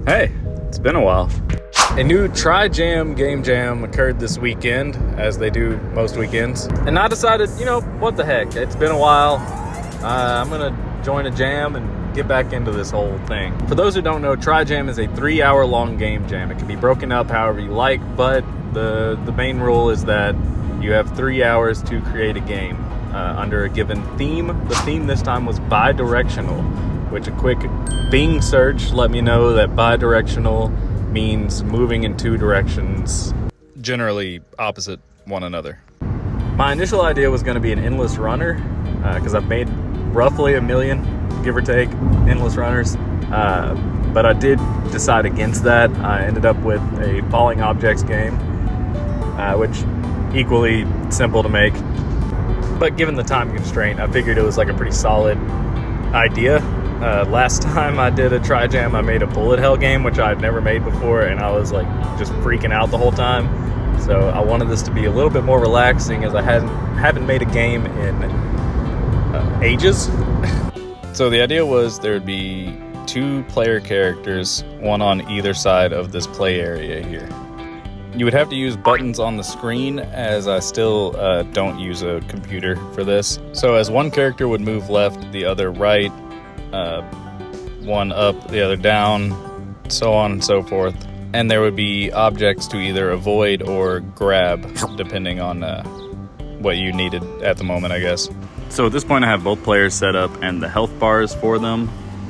Hey, it's been a while. A new TriJam game jam occurred this weekend, as they do most weekends. And I decided, what the heck? It's been a while. I'm going to join a jam and get back into this whole thing. For those who don't know, TriJam is a 3-hour-long game jam. It can be broken up however you like, but the main rule is that you have 3 hours to create a game under a given theme. The theme this time was bi-directional, which a quick Bing search let me know that bi-directional means moving in two directions, generally opposite one another. My initial idea was going to be an endless runner, because I've made roughly 1 million, give or take, endless runners. But I did decide against that. I ended up with a falling objects game, which equally simple to make. But given the time constraint, I figured it was like a pretty solid idea. Last time I did a TriJam, I made a bullet hell game, which I'd never made before, and I was like just freaking out the whole time. So I wanted this to be a little bit more relaxing, as I haven't made a game in ages. So the idea was there'd be 2 player characters, one on either side of this play area here. You would have to use buttons on the screen, as I still don't use a computer for this. So as one character would move left, the other right, one up, the other down, so on and so forth. And there would be objects to either avoid or grab, depending on what you needed at the moment, I guess. So at this point I have both players set up and the health bars for them,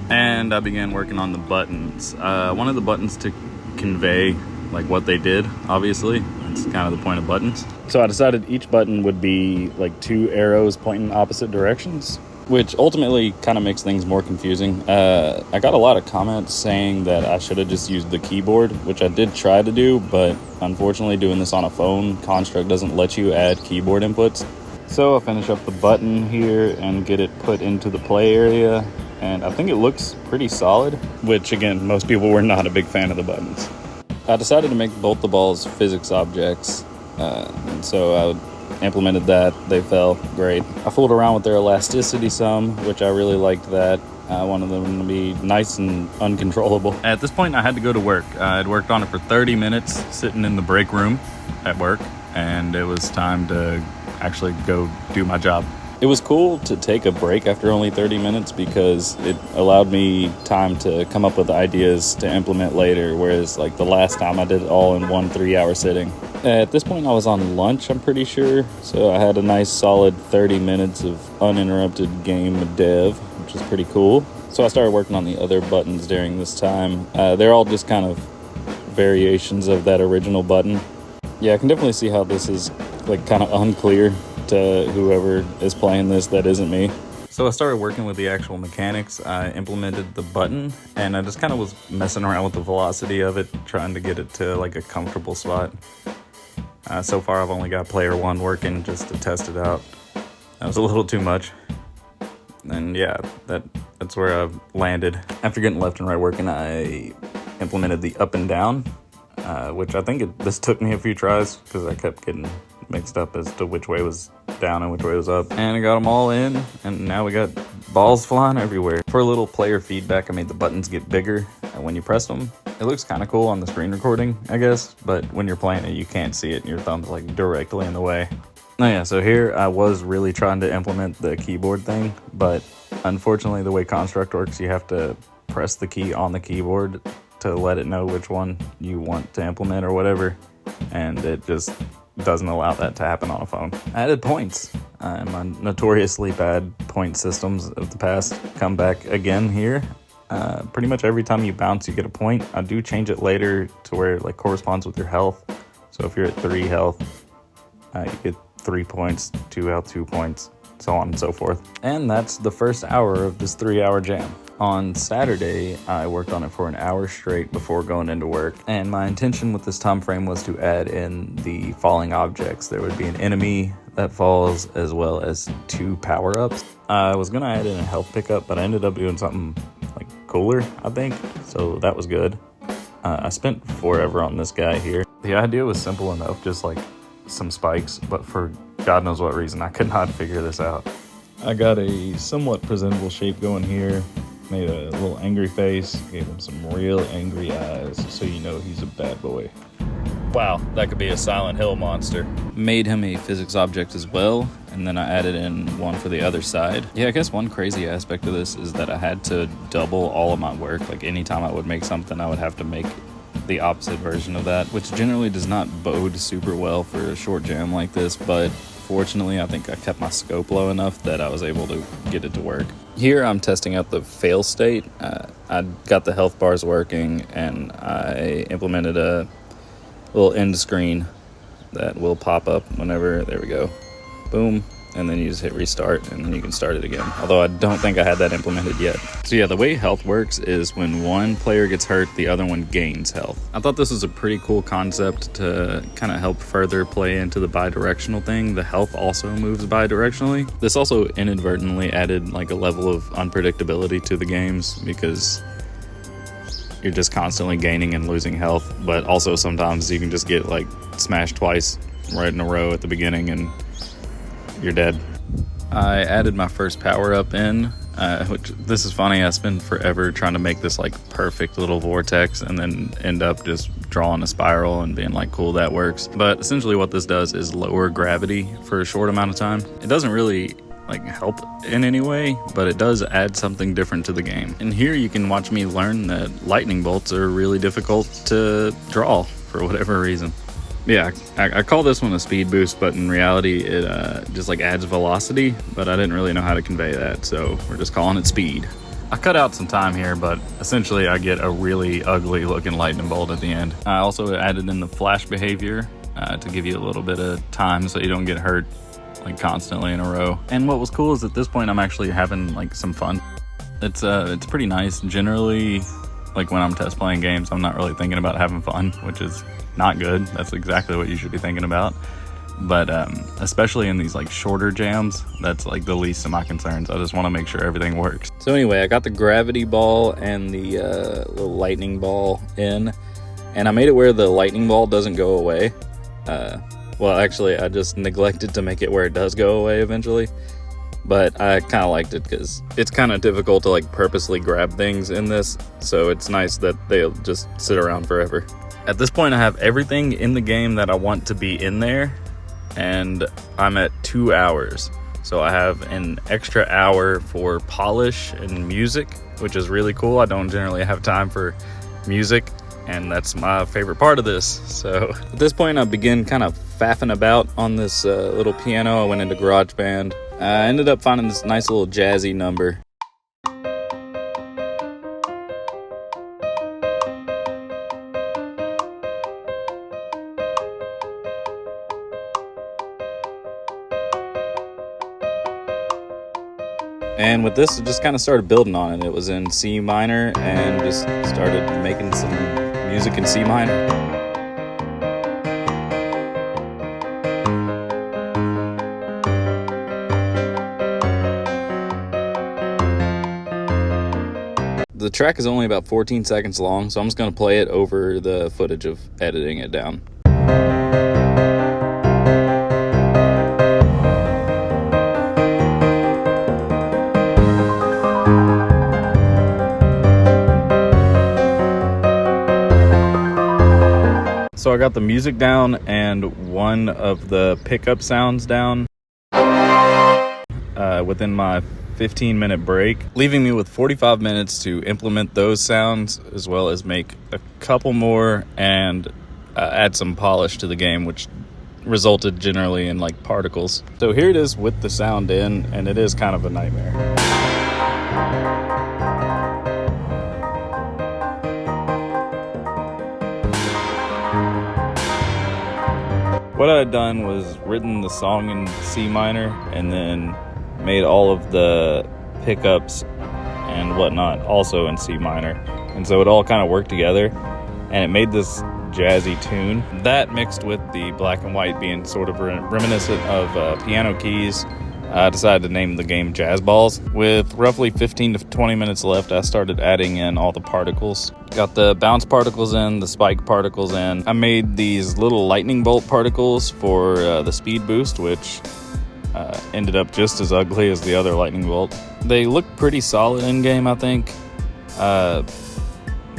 and I began working on the buttons. I wanted the buttons to convey like what they did, obviously. That's kind of the point of buttons. So I decided each button would be like 2 arrows pointing opposite directions, which ultimately kind of makes things more confusing. I got a lot of comments saying that I should have just used the keyboard, which I did try to do, but unfortunately doing this on a phone, Construct doesn't let you add keyboard inputs. So I'll finish up the button here and get it put into the play area, and I think it looks pretty solid, which again, most people were not a big fan of the buttons. I decided to make both the balls physics objects, and so I implemented that. They fell great. I fooled around with their elasticity some, which I really liked that. I wanted them to be nice and uncontrollable. At this point, I had to go to work. I had worked on it for 30 minutes, sitting in the break room at work, and it was time to actually go do my job. It was cool to take a break after only 30 minutes because it allowed me time to come up with ideas to implement later, whereas like the last time I did it all in one 3-hour sitting. At this point I was on lunch, I'm pretty sure, so I had a nice solid 30 minutes of uninterrupted game dev, which is pretty cool. So I started working on the other buttons during this time. They're all just kind of variations of that original button. Yeah, I can definitely see how this is like kind of unclear to whoever is playing this that isn't me. So I started working with the actual mechanics. I implemented the button, and I just kind of was messing around with the velocity of it, trying to get it to like a comfortable spot. So far I've only got player 1 working just to test it out. That was a little too much. And yeah, that's where I've landed. After getting left and right working, I implemented the up and down, which I think this took me a few tries because I kept getting mixed up as to which way was down and which way was up. And I got them all in, and now we got balls flying everywhere. For a little player feedback, I made the buttons get bigger, and when you press them, it looks kind of cool on the screen recording, I guess, but when you're playing it, you can't see it, and your thumb's like directly in the way. Oh yeah, so here I was really trying to implement the keyboard thing, but unfortunately the way Construct works, you have to press the key on the keyboard to let it know which one you want to implement or whatever, and it just doesn't allow that to happen on a phone. I added points. My notoriously bad point systems of the past come back again here. Pretty much every time you bounce, you get a point. I do change it later to where it like corresponds with your health. So if you're at 3 health, you get 3 points, 2 health, 2 points, so on and so forth. And that's the first hour of this 3-hour jam. On Saturday, I worked on it for an hour straight before going into work, and my intention with this time frame was to add in the falling objects. There would be an enemy that falls, as well as 2 power-ups. I was gonna add in a health pickup, but I ended up doing something like cooler, I think, so that was good. I spent forever on this guy here. The idea was simple enough, just like some spikes, but for God knows what reason, I could not figure this out. I got a somewhat presentable shape going here. Made a little angry face, gave him some real angry eyes, so you know he's a bad boy. Wow, that could be a Silent Hill monster. Made him a physics object as well, and then I added in one for the other side. Yeah, I guess one crazy aspect of this is that I had to double all of my work. Like anytime I would make something, I would have to make the opposite version of that, which generally does not bode super well for a short jam like this, but fortunately I think I kept my scope low enough that I was able to get it to work. Here I'm testing out the fail state. I got the health bars working, and I implemented a little end screen that will pop up whenever, there we go, boom, and then you just hit restart and then you can start it again. Although I don't think I had that implemented yet. So yeah, the way health works is when one player gets hurt, the other one gains health. I thought this was a pretty cool concept to kind of help further play into the bi-directional thing. The health also moves bi-directionally. This also inadvertently added like a level of unpredictability to the games, because you're just constantly gaining and losing health, but also sometimes you can just get like smashed twice right in a row at the beginning and you're dead. I added my first power up in, which this is funny. I spent forever trying to make this like perfect little vortex and then end up just drawing a spiral and being like, cool, that works. But essentially what this does is lower gravity for a short amount of time. It doesn't really like help in any way, but it does add something different to the game. And here you can watch me learn that lightning bolts are really difficult to draw for whatever reason. Yeah, I call this one a speed boost, but in reality it just like adds velocity, but I didn't really know how to convey that, so we're just calling it speed. I cut out some time here, but essentially I get a really ugly looking lightning bolt at the end. I also added in the flash behavior to give you a little bit of time so you don't get hurt like constantly in a row. And what was cool is at this point I'm actually having like some fun. It's pretty nice. Generally, like when I'm test playing games, I'm not really thinking about having fun, which is not good. That's exactly what you should be thinking about. But especially in these like shorter jams, that's like the least of my concerns. I just want to make sure everything works. So anyway, I got the gravity ball and the little lightning ball in, and I made it where the lightning ball doesn't go away. Well, actually, I just neglected to make it where it does go away eventually. But I kind of liked it because it's kind of difficult to like purposely grab things in this. So it's nice that they'll just sit around forever. At this point, I have everything in the game that I want to be in there. And I'm at 2 hours. So I have an extra hour for polish and music, which is really cool. I don't generally have time for music, and that's my favorite part of this. So at this point I begin kind of faffing about on this little piano. I went into GarageBand. I ended up finding this nice little jazzy number. And with this, I just kind of started building on it. It was in C minor and just started making some music in C minor. The track is only about 14 seconds long, so I'm just going to play it over the footage of editing it down. So I got the music down and one of the pickup sounds down within my 15-minute break, leaving me with 45 minutes to implement those sounds as well as make a couple more and add some polish to the game, which resulted generally in like particles. So here it is with the sound in, and it is kind of a nightmare. What I had done was written the song in C minor and then made all of the pickups and whatnot also in C minor. And so it all kind of worked together and it made this jazzy tune. That mixed with the black and white being sort of reminiscent of piano keys, I decided to name the game Jazz Balls. With roughly 15 to 20 minutes left, I started adding in all the particles. Got the bounce particles in, the spike particles in. I made these little lightning bolt particles for the speed boost, which ended up just as ugly as the other lightning bolt. They look pretty solid in game, I think. I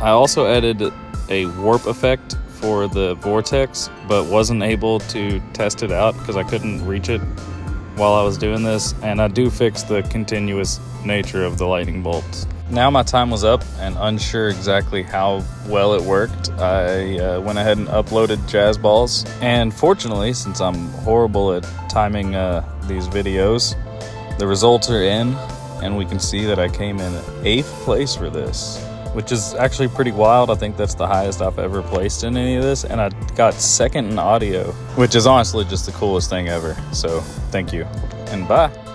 also added a warp effect for the vortex, but wasn't able to test it out because I couldn't reach it while I was doing this, and I do fix the continuous nature of the lightning bolts. Now my time was up and unsure exactly how well it worked, I went ahead and uploaded Jazz Balls, and fortunately, since I'm horrible at timing these videos, the results are in, and we can see that I came in 8th place for this, which is actually pretty wild. I think that's the highest I've ever placed in any of this, and I got 2nd in audio, which is honestly just the coolest thing ever. So thank you, and bye.